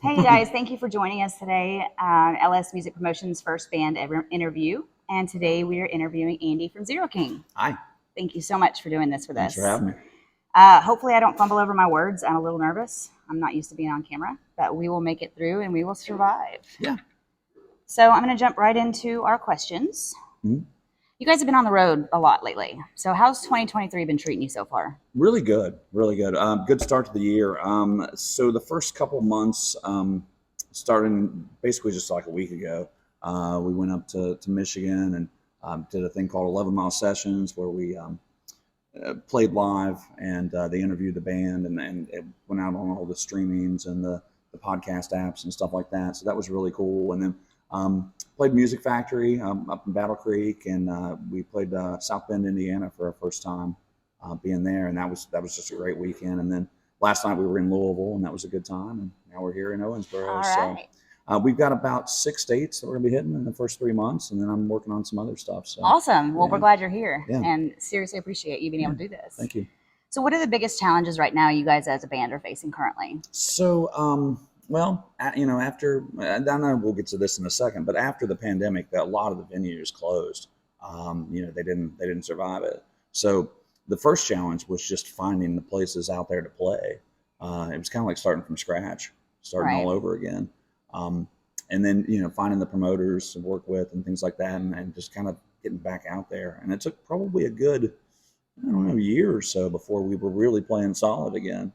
Hey guys, thank you for joining us today. LS Music Promotion's first band ever interview. And today we are interviewing Andy from Zeroking. Hi, Thank you so much for doing this with thanks for us. having me. Hopefully, I don't fumble over my words. I'm a little nervous. I'm not used to being on camera, but we will make it through and we will survive. Yeah. So, I'm going to jump right into our questions. Mhm. You guys have been on the road a lot lately. So, how's 2023 been treating you so far? Really good, really good. Good start to the year. So the first couple months, starting basically just like a week ago, we went up to Michigan and did a thing called 11 Mile Sessions where we played live and they interviewed the band and it went out on all the streamings and the podcast apps and stuff like that. So that was really cool. And then played Music Factory up in Battle Creek, and we played South Bend, Indiana for our first time being there, and that was just a great weekend. And then last night we were in Louisville, and that was a good time. And now we're here in Owensboro. All So right. we've got about 6 dates that we're gonna be hitting in the first 3 months, and then I'm working on some other stuff. So Awesome. Well, we're yeah, glad you're here yeah, and seriously appreciate you being yeah. able to do this. Thank you. So, what are the biggest challenges right now you guys as a band are facing currently? So, after I know we'll get to this in a second, but after the pandemic, a lot of the venues closed. They didn't survive it. So the first challenge was just finding the places out there to play. It was kind of like starting from scratch, starting Right. all over again. Um, and then finding the promoters to work with and things like that, and just kind of getting back out there. And it took probably a good, I don't know, year or so before we were really playing solid again.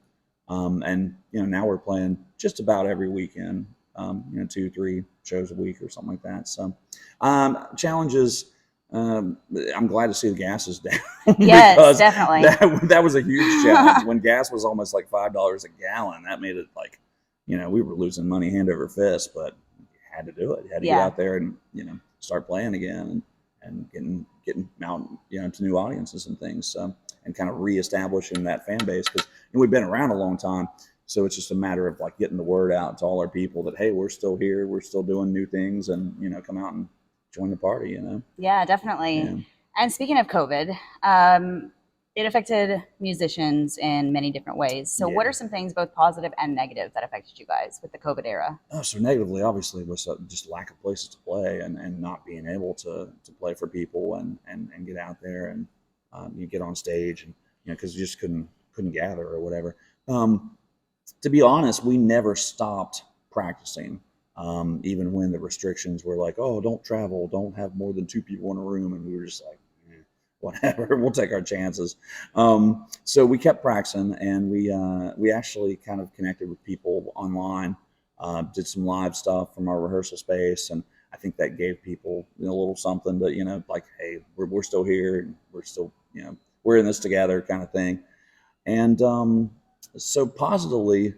And now we're playing just about every weekend. 2, 3 shows a week or something like that. So challenges. I'm glad to see the gas is down Yes, because definitely. that was a huge challenge. When gas was almost like $5 a gallon, that made it like we were losing money hand over fist, but you had to do it. You had to get Yeah. out there and start playing again and getting out to new audiences and things. So and kind of reestablishing that fan base because we've been around a long time. So it's just a matter of like getting the word out to all our people that hey, we're still here, we're still doing new things, and come out and join the party. Yeah, definitely. Yeah. And speaking of COVID, it affected musicians in many different ways. So, what Yeah. are some things, both positive and negative, that affected you guys with the COVID era? Oh, so negatively, obviously, was just lack of places to play and not being able to play for people and get out there and you get on stage and because you just couldn't gather or whatever. Um, to be honest, we never stopped practicing, even when the restrictions were like, "Oh, don't travel, don't have more than 2 people in a room," and we were just like, "Whatever, we'll take our chances." So we kept practicing, and we actually kind of connected with people online, did some live stuff from our rehearsal space, and I think that gave people a little something to like, "Hey, we're still here, and we're still we're in this together," kind of thing. And so positively,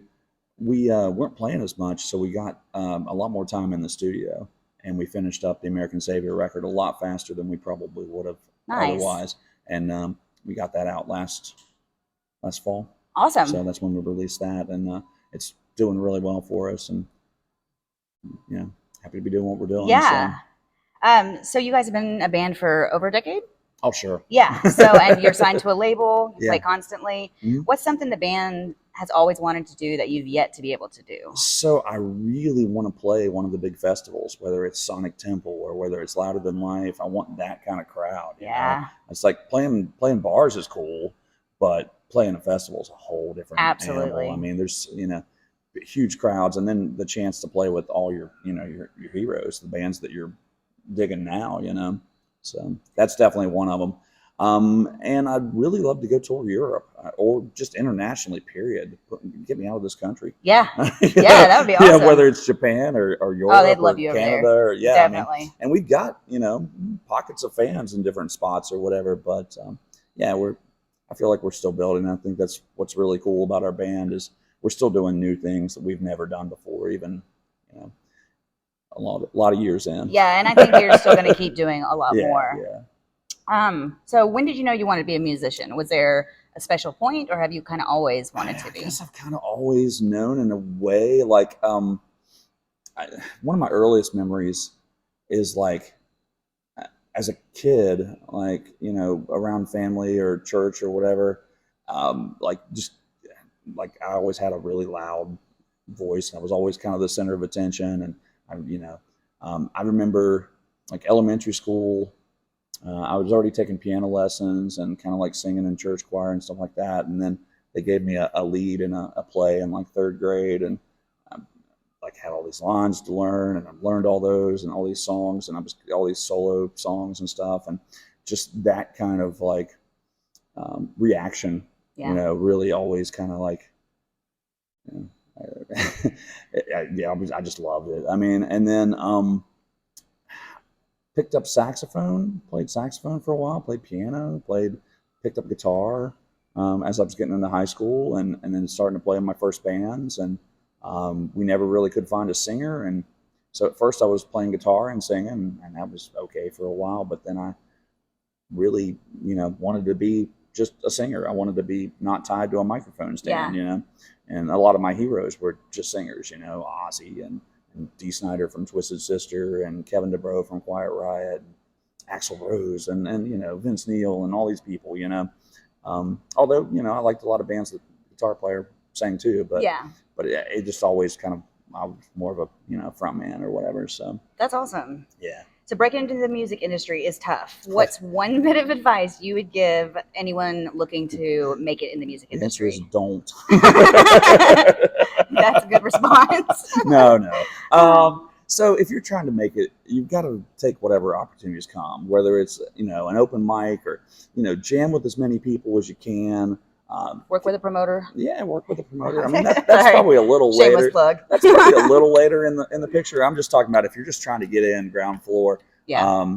we weren't playing as much, so we got a lot more time in the studio, and we finished up the American Savior record a lot faster than we probably would have Nice. otherwise. And we got that out last fall, Awesome. so that's when we released that, and it's doing really well for us, and happy to be doing what we're doing. So, Yeah. So, you guys have been a band for over a decade? oh sure, Yeah. So, and you're signed to a label, you play yeah. constantly. Mhm. What's something the band has always wanted to do that you've yet to be able to do? So I really want to play one of the big festivals, whether it's Sonic Temple or whether it's Louder Than Life. I want that kind of crowd. Yeah, It's like playing bars is cool, but playing a festival is a whole different animal. I absolutely. mean, there's huge crowds, and then the chance to play with all your heroes, the bands that you're digging now. So that's definitely one of them. And I'd really love to go tour Europe or just internationally, period. Get me out of this country. Yeah. Yeah, yeah, that would be yeah, awesome. whether it's Japan or Oh, they'd Europe love or you over Canada there. or yeah, I mean, Definitely. and we've got pockets of fans in different spots or whatever. But yeah, I feel like we're still building. I think that's what's really cool about our band is we're still doing new things that we've never done before, even you know a lot of years in. Yeah, and I think you're still going to keep doing a lot Yeah, more. yeah. So when did you know you wanted to be a musician? Was there a special point, or have you kind of always wanted I to be? guess I've kind of always known in a way, like one of my earliest memories is like as a kid, like around family or church or whatever, like just like I always had a really loud voice. I was always kind of the center of attention, and I remember like elementary school. I was already taking piano lessons and kind of like singing in church choir and stuff like that. And then they gave me a lead in a play in like third grade, and I like had all these lines to learn, and I've learned all those and all these songs, and I was all these solo songs and stuff, and just that kind of like reaction, Yeah. really always kind of like, you yeah, I just loved it. I mean, and then picked up saxophone, played saxophone for a while, played piano, picked up guitar as I was getting into high school, and then starting to play in my first bands. And we never really could find a singer. And so at first I was playing guitar and singing, and that was okay for a while. But then I really, wanted to be just a singer. I wanted to be not tied to a microphone stand, Yeah. And a lot of my heroes were just singers, Ozzy and Dee Snider from Twisted Sister and Kevin DeBro from Quiet Riot, and Axl Rose and Vince Neil and all these people, although, I liked a lot of bands that the guitar player sang too, Yeah. but it just always kind of, I was more of a, front man or whatever. So That's awesome. yeah. So breaking into the music industry is tough. What's one bit of advice you would give anyone looking to make it in the music The answer is industry? don't. That's a good response. No. So if you're trying to make it, you've got to take whatever opportunities come, whether it's, an open mic or, jam with as many people as you can. Work with a promoter. Yeah, work with a promoter. I mean, that's probably a little Shameless later. plug. That's probably a little later in the picture. I'm just talking about if you're just trying to get in ground floor. Yeah.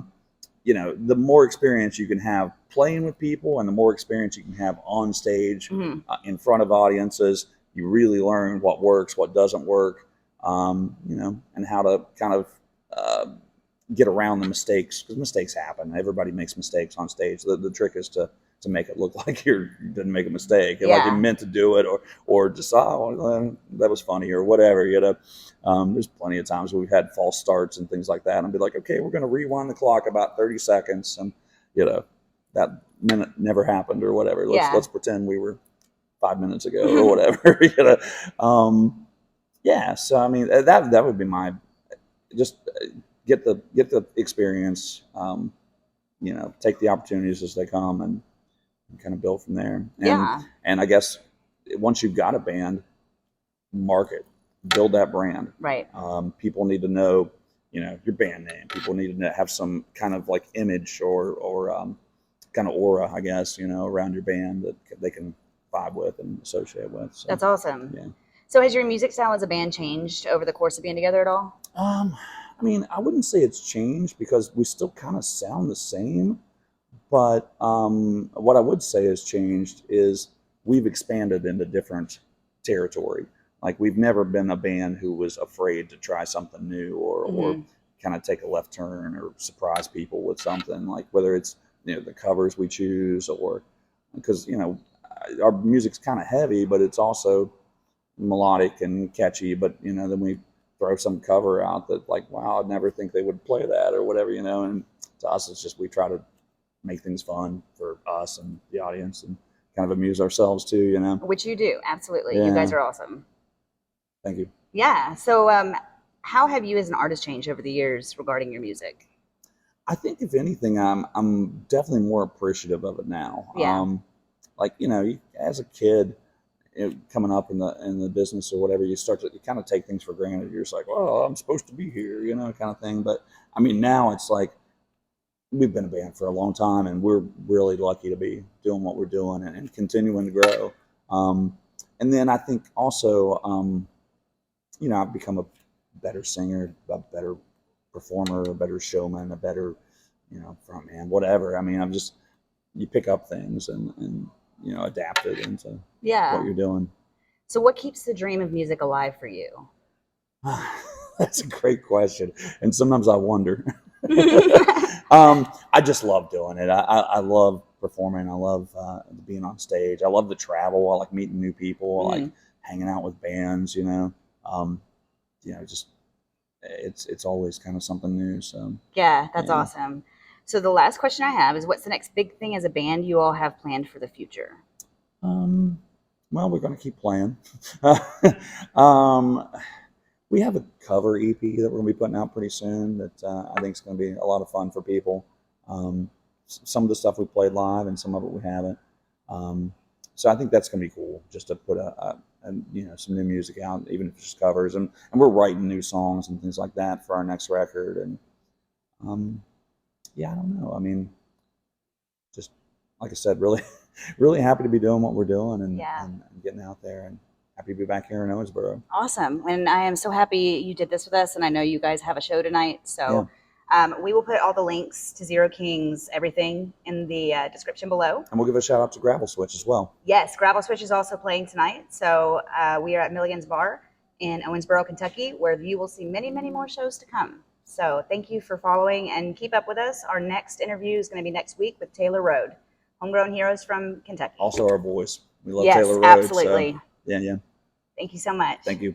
The more experience you can have playing with people, and the more experience you can have on stage in front of audiences, you really learn what works, what doesn't work, and how to kind of get around the mistakes, because mistakes happen. Everybody makes mistakes on stage. The trick is to make it look like you didn't make a mistake, like you meant to do it, or just that was funny or whatever. There's plenty of times we've had false starts and things like that, and be like, okay, we're going to rewind the clock about 30 seconds, and that minute never happened or whatever. Let's pretend we were 5 minutes ago or whatever. Yeah. So I mean, that would be my just get the experience. Take the opportunities as they come, and kind of build from there. And I guess once you've got a band, market, build that brand. Right. People need to know, your band name. People need to have some kind of like image or kind of aura, I guess, around your band that they can vibe with and associate with. So, that's awesome. Yeah. So has your music style as a band changed over the course of being together at all? I mean, I wouldn't say it's changed because we still kind of sound the same. But what I would say has changed is we've expanded into different territory. Like we've never been a band who was afraid to try something new or kind of take a left turn or surprise people with something. Like whether it's the covers we choose, or because our music's kind of heavy, but it's also melodic and catchy. But then we throw some cover out that like, wow, I'd never think they would play that or whatever. And to us, it's just we try to make things fun for us and the audience, and kind of amuse ourselves too, Which you do, absolutely. Yeah. You guys are awesome. Thank you. Yeah. So, how have you as an artist changed over the years regarding your music? I think if anything, I'm definitely more appreciative of it now. Yeah. Like as a kid, coming up in the business or whatever, you kind of take things for granted. You're just like, well, I'm supposed to be here, kind of thing. But I mean, now it's like, we've been a band for a long time, and we're really lucky to be doing what we're doing and continuing to grow. And then I think also, I've become a better singer, a better performer, a better showman, a better, front man, whatever. I mean, you pick up things and adapt it into what you're doing. So what keeps the dream of music alive for you? That's a great question. And sometimes I wonder. I just love doing it. I love performing. I love being on stage. I love the travel. I like meeting new people. I like hanging out with bands. Just it's always kind of something new. So yeah, that's awesome. So the last question I have is, what's the next big thing as a band you all have planned for the future? Well, we're going to keep playing. um, we have a cover EP that we're going to be putting out pretty soon that I think is going to be a lot of fun for people. Some of the stuff we played live and some of it we haven't. Um, so I think that's going to be cool, just to put some new music out, even if it's just covers. And we're writing new songs and things like that for our next record. And um, yeah, I don't know. I mean, just like I said, really, really happy to be doing what we're doing Yeah. and getting out there, and happy to be back here in Owensboro. Awesome. And I am so happy you did this with us. And I know you guys have a show tonight. Yeah. So we will put all the links to Zero King's everything in the description below. And we'll give a shout out to Gravel Switch as well. Yes, Gravel Switch is also playing tonight. So we are at Milligan's Bar in Owensboro, Kentucky, where you will see many, many more shows to come. So thank you for following and keep up with us. Our next interview is going to be next week with Taylor Road, homegrown heroes from Kentucky. Also our boys. We love Yes, Taylor Road. absolutely. So, yeah. Thank you so much. Thank you.